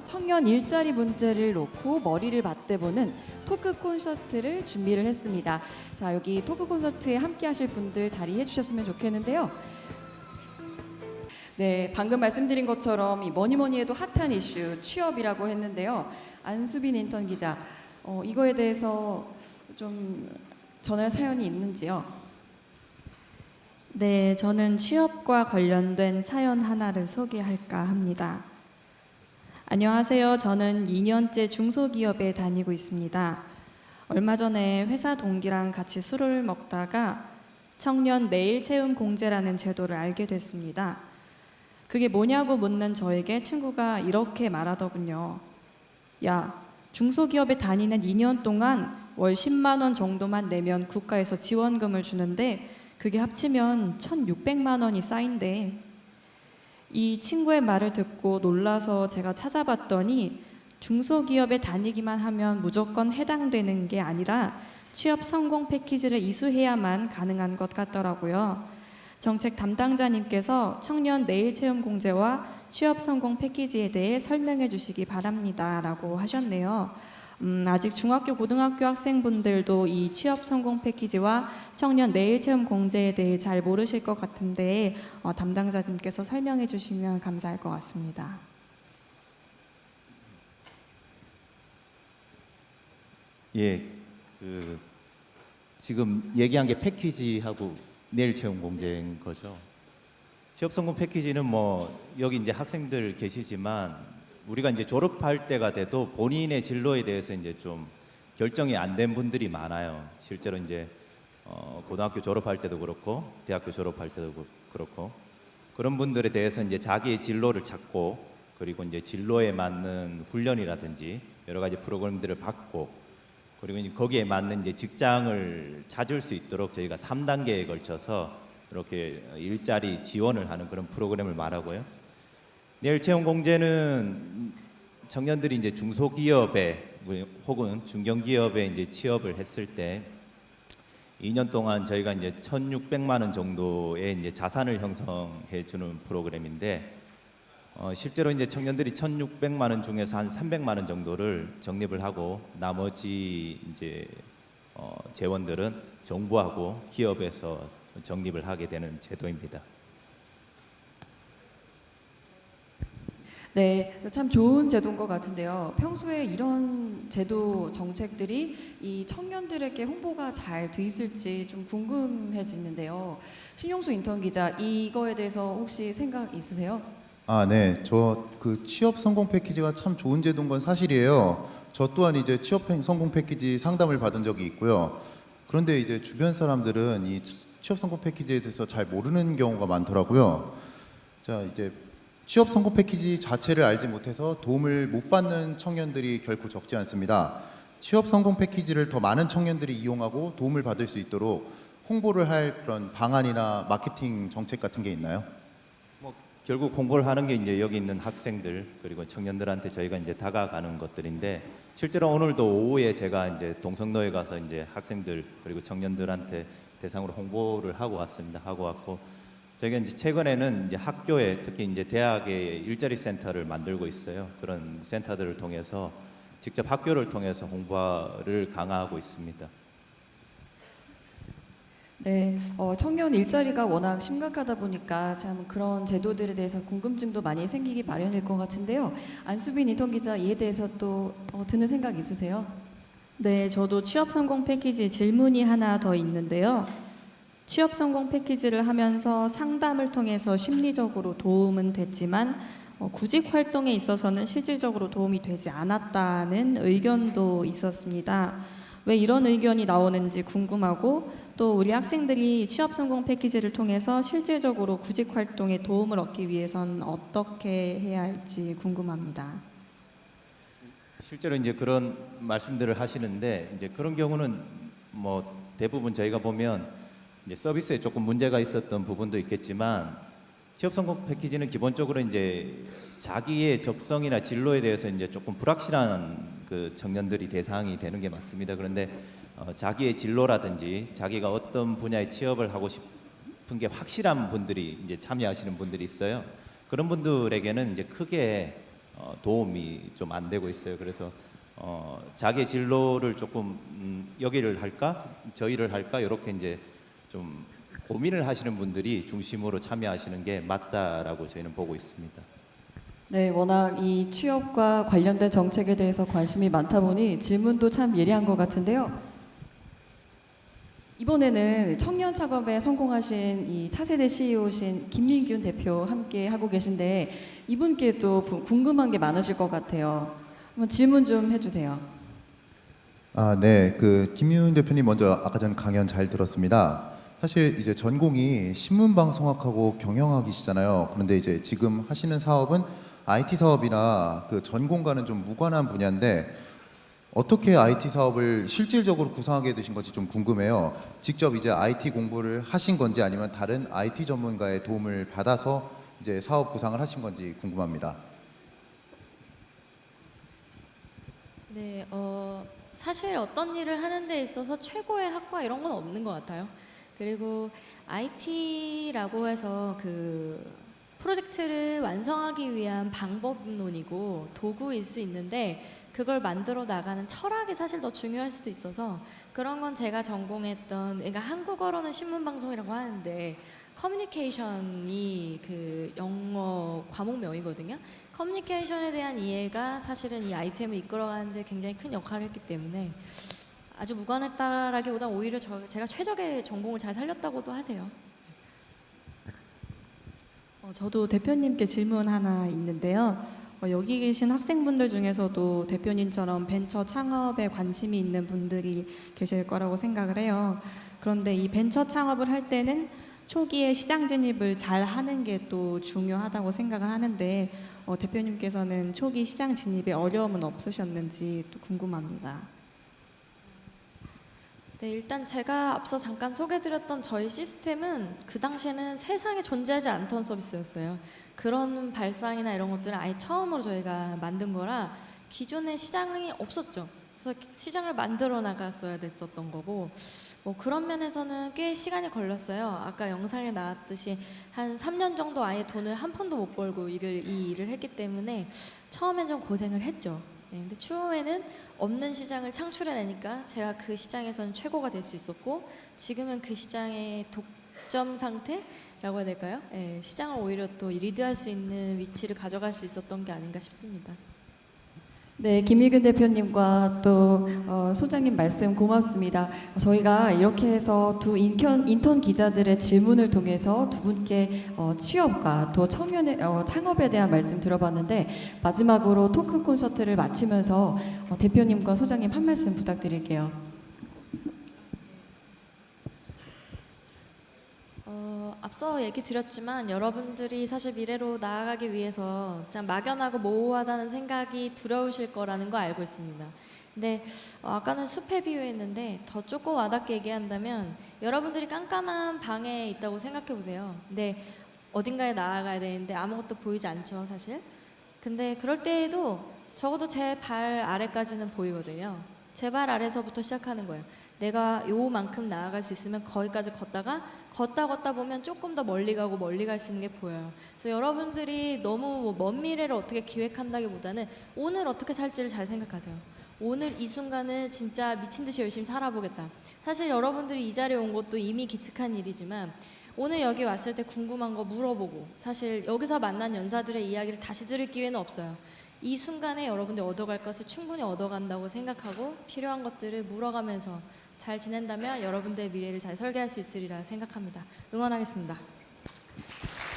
청년 일자리 문제를 놓고 머리를 맞대보는 토크 콘서트를 준비를 했습니다. 자, 여기 토크 콘서트에 함께 하실 분들 자리해 주셨으면 좋겠는데요. 네, 방금 말씀드린 것처럼 이 뭐니 해도 핫한 이슈 취업이라고 했는데요. 안수빈 인턴 기자, 이거에 대해서 좀 전할 사연이 있는지요? 네, 저는 취업과 관련된 사연 하나를 소개할까 합니다. 안녕하세요. 저는 2년째 중소기업에 다니고 있습니다. 얼마 전에 회사 동기랑 같이 술을 먹다가 청년 내일 채움 공제라는 제도를 알게 됐습니다. 그게 뭐냐고 묻는 저에게 친구가 이렇게 말하더군요. 야, 중소기업에 다니는 2년 동안 월 10만 원 정도만 내면 국가에서 지원금을 주는데 그게 합치면 1,600만 원이 쌓인대. 이 친구의 말을 듣고 놀라서 제가 찾아봤더니 중소기업에 다니기만 하면 무조건 해당되는 게 아니라 취업 성공 패키지를 이수해야만 가능한 것 같더라고요. 정책 담당자님께서 청년 내일 채용 공제와 취업 성공 패키지에 대해 설명해 주시기 바랍니다 라고 하셨네요. 아직 중학교, 고등학교 학생분들도 이 취업 성공 패키지와 청년 내일 채용 공제에 대해 잘 모르실 것 같은데 담당자님께서 설명해 주시면 감사할 것 같습니다. 예, 지금 얘기한 게 패키지하고 내일 채용 공제인 거죠. 취업 성공 패키지는 뭐 여기 이제 학생들 계시지만 우리가 이제 졸업할 때가 돼도 본인의 진로에 대해서 이제 좀 결정이 안 된 분들이 많아요. 실제로 이제 고등학교 졸업할 때도 그렇고 대학교 졸업할 때도 그렇고 그런 분들에 대해서 이제 자기의 진로를 찾고 그리고 이제 진로에 맞는 훈련이라든지 여러 가지 프로그램들을 받고 그리고 이제 거기에 맞는 이제 직장을 찾을 수 있도록 저희가 3단계에 걸쳐서 이렇게 일자리 지원을 하는 그런 프로그램을 말하고요. 내일 채용 공제는 청년들이 이제 중소기업에 혹은 중견기업에 이제 취업을 했을 때 2년 동안 저희가 이제 1,600만 원 정도의 이제 자산을 형성해 주는 프로그램인데 실제로 이제 청년들이 1,600만 원 중에서 한 300만 원 정도를 적립을 하고 나머지 이제 재원들은 정부하고 기업에서 적립을 하게 되는 제도입니다. 네, 참 좋은 제도인 것 같은데요. 평소에 이런 제도 정책들이 이 청년들에게 홍보가 잘 돼 있을지 좀 궁금해지는데요. 신용수 인턴 기자, 이거에 대해서 혹시 생각 있으세요? 네. 저 그 취업 성공 패키지가 참 좋은 제도인 건 사실이에요. 저 또한 이제 취업 성공 패키지 상담을 받은 적이 있고요. 그런데 이제 주변 사람들은 이 취업 성공 패키지에 대해서 잘 모르는 경우가 많더라고요. 자, 이제 취업 성공 패키지 자체를 알지 못해서 도움을 못 받는 청년들이 결코 적지 않습니다. 취업 성공 패키지를 더 많은 청년들이 이용하고 도움을 받을 수 있도록 홍보를 할 그런 방안이나 마케팅 정책 같은 게 있나요? 뭐 결국 홍보를 하는 게 이제 여기 있는 학생들 그리고 청년들한테 저희가 이제 다가가는 것들인데 실제로 오늘도 오후에 제가 이제 동성로에 가서 이제 학생들 그리고 청년들한테 대상으로 홍보를 하고 왔습니다. 하고 왔고 저희가 이제 최근에는 이제 학교에 특히 이제 대학에 일자리 센터를 만들고 있어요. 그런 센터들을 통해서 직접 학교를 통해서 홍보를 강화하고 있습니다. 네, 청년 일자리가 워낙 심각하다 보니까 참 그런 제도들에 대해서 궁금증도 많이 생기기 마련일 것 같은데요. 안수빈 인턴 기자, 이에 대해서 또 드는 생각 있으세요? 네, 저도 취업 성공 패키지 질문이 하나 더 있는데요. 취업 성공 패키지를 하면서 상담을 통해서 심리적으로 도움은 됐지만 구직 활동에 있어서는 실질적으로 도움이 되지 않았다는 의견도 있었습니다. 왜 이런 의견이 나오는지 궁금하고 또 우리 학생들이 취업 성공 패키지를 통해서 실질적으로 구직 활동에 도움을 얻기 위해선 어떻게 해야 할지 궁금합니다. 실제로 이제 그런 말씀들을 하시는데 이제 그런 경우는 뭐 대부분 저희가 보면 이제 서비스에 조금 문제가 있었던 부분도 있겠지만 취업 성공 패키지는 기본적으로 이제 자기의 적성이나 진로에 대해서 이제 조금 불확실한 그 청년들이 대상이 되는 게 맞습니다. 그런데 자기의 진로라든지 자기가 어떤 분야에 취업을 하고 싶은 게 확실한 분들이 이제 참여하시는 분들이 있어요. 그런 분들에게는 이제 크게 도움이 좀 안 되고 있어요. 그래서 자기 진로를 조금 여기를 할까 저희를 할까 이렇게 이제 좀 고민을 하시는 분들이 중심으로 참여하시는 게 맞다라고 저희는 보고 있습니다. 네, 워낙 이 취업과 관련된 정책에 대해서 관심이 많다 보니 질문도 참 예리한 것 같은데요. 이번에는 청년 창업에 성공하신 이 차세대 CEO신 김민균 대표 함께 하고 계신데 이분께도 궁금한 게 많으실 것 같아요. 한번 질문 좀 해주세요. 아, 네. 그 김윤 대표님 먼저 아까 전 강연 잘 들었습니다. 사실 이제 전공이 신문방송학하고 경영학이시잖아요. 그런데 이제 지금 하시는 사업은 IT 사업이나 그 전공과는 좀 무관한 분야인데 어떻게 IT 사업을 실질적으로 구상하게 되신 건지 좀 궁금해요. 직접 이제 IT 공부를 하신 건지 아니면 다른 IT 전문가의 도움을 받아서 이제 사업 구상을 하신 건지 궁금합니다. 네, 사실 어떤 일을 하는 데 있어서 최고의 학과 이런 건 없는 것 같아요. 그리고 IT라고 해서 그 프로젝트를 완성하기 위한 방법론이고 도구일 수 있는데 그걸 만들어 나가는 철학이 사실 더 중요할 수도 있어서 그런 건 제가 전공했던, 그러니까 한국어로는 신문방송이라고 하는데 커뮤니케이션이 그 영어 과목명이거든요. 커뮤니케이션에 대한 이해가 사실은 이 아이템을 이끌어가는데 굉장히 큰 역할을 했기 때문에 아주 무관했다라기보다 오히려 제가 최적의 전공을 잘 살렸다고도 하세요. 저도 대표님께 질문 하나 있는데요. 여기 계신 학생분들 중에서도 대표님처럼 벤처 창업에 관심이 있는 분들이 계실 거라고 생각을 해요. 그런데 이 벤처 창업을 할 때는 초기에 시장 진입을 잘 하는 게 또 중요하다고 생각을 하는데 대표님께서는 초기 시장 진입에 어려움은 없으셨는지 또 궁금합니다. 네, 일단 제가 앞서 잠깐 소개드렸던 저희 시스템은 그 당시에는 세상에 존재하지 않던 서비스였어요. 그런 발상이나 이런 것들은 아예 처음으로 저희가 만든 거라 기존에 시장이 없었죠. 그래서 시장을 만들어 나갔어야 됐었던 거고 뭐 그런 면에서는 꽤 시간이 걸렸어요. 아까 영상에 나왔듯이 한 3년 정도 아예 돈을 한 푼도 못 벌고 이 일을 했기 때문에 처음엔 좀 고생을 했죠. 네, 근데 추후에는 없는 시장을 창출해내니까 제가 그 시장에서는 최고가 될 수 있었고 지금은 그 시장의 독점 상태라고 해야 될까요? 네, 시장을 오히려 또 리드할 수 있는 위치를 가져갈 수 있었던 게 아닌가 싶습니다. 네, 김희근 대표님과 또 소장님 말씀 고맙습니다. 저희가 이렇게 해서 두 인턴 기자들의 질문을 통해서 두 분께 취업과 또 청년의 창업에 대한 말씀 들어봤는데 마지막으로 토크 콘서트를 마치면서 대표님과 소장님 한 말씀 부탁드릴게요. 앞서 얘기 드렸지만 여러분들이 사실 미래로 나아가기 위해서 참 막연하고 모호하다는 생각이 두려우실 거라는 거 알고 있습니다. 근데 아까는 숲에 비유했는데 더 조금 와닿게 얘기한다면 여러분들이 깜깜한 방에 있다고 생각해 보세요. 근데 어딘가에 나아가야 되는데 아무것도 보이지 않죠, 사실. 근데 그럴 때에도 적어도 제 발 아래까지는 보이거든요. 제 발 아래서부터 시작하는 거예요. 내가 요만큼 나아갈 수 있으면 거기까지 걷다 보면 조금 더 멀리 가고 멀리 갈 수 있는 게 보여요. 그래서 여러분들이 너무 먼 미래를 어떻게 기획한다기보다는 오늘 어떻게 살지를 잘 생각하세요. 오늘 이 순간을 진짜 미친 듯이 열심히 살아보겠다. 사실 여러분들이 이 자리에 온 것도 이미 기특한 일이지만 오늘 여기 왔을 때 궁금한 거 물어보고 사실 여기서 만난 연사들의 이야기를 다시 들을 기회는 없어요. 이 순간에 여러분들이 얻어갈 것을 충분히 얻어간다고 생각하고 필요한 것들을 물어가면서 잘 지낸다면 여러분들의 미래를 잘 설계할 수 있으리라 생각합니다. 응원하겠습니다.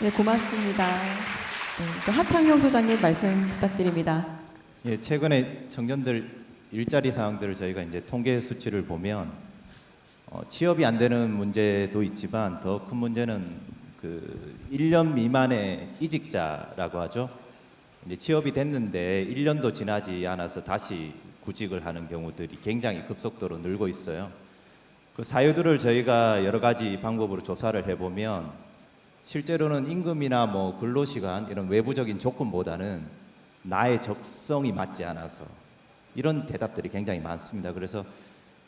네, 고맙습니다. 네, 또 하창용 소장님 말씀 부탁드립니다. 예, 최근에 청년들 일자리 상황들을 저희가 이제 통계 수치를 보면 취업이 안 되는 문제도 있지만 더 큰 문제는 그 1년 미만의 이직자라고 하죠. 이제 취업이 됐는데 1년도 지나지 않아서 다시 구직을 하는 경우들이 굉장히 급속도로 늘고 있어요. 그 사유들을 저희가 여러 가지 방법으로 조사를 해보면 실제로는 임금이나 뭐 근로시간 이런 외부적인 조건보다는 나의 적성이 맞지 않아서 이런 대답들이 굉장히 많습니다. 그래서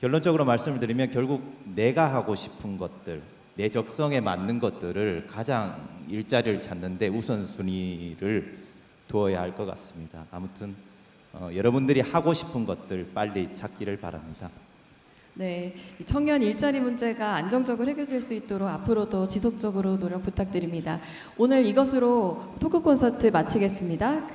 결론적으로 말씀을 드리면 결국 내가 하고 싶은 것들, 내 적성에 맞는 것들을 가장 일자리를 찾는데 우선순위를 두어야 할 것 같습니다. 아무튼 여러분들이 하고 싶은 것들 빨리 찾기를 바랍니다. 네, 이 청년 일자리 문제가 안정적으로 해결될 수 있도록 앞으로도 지속적으로 노력 부탁드립니다. 오늘 이것으로 토크 콘서트 마치겠습니다.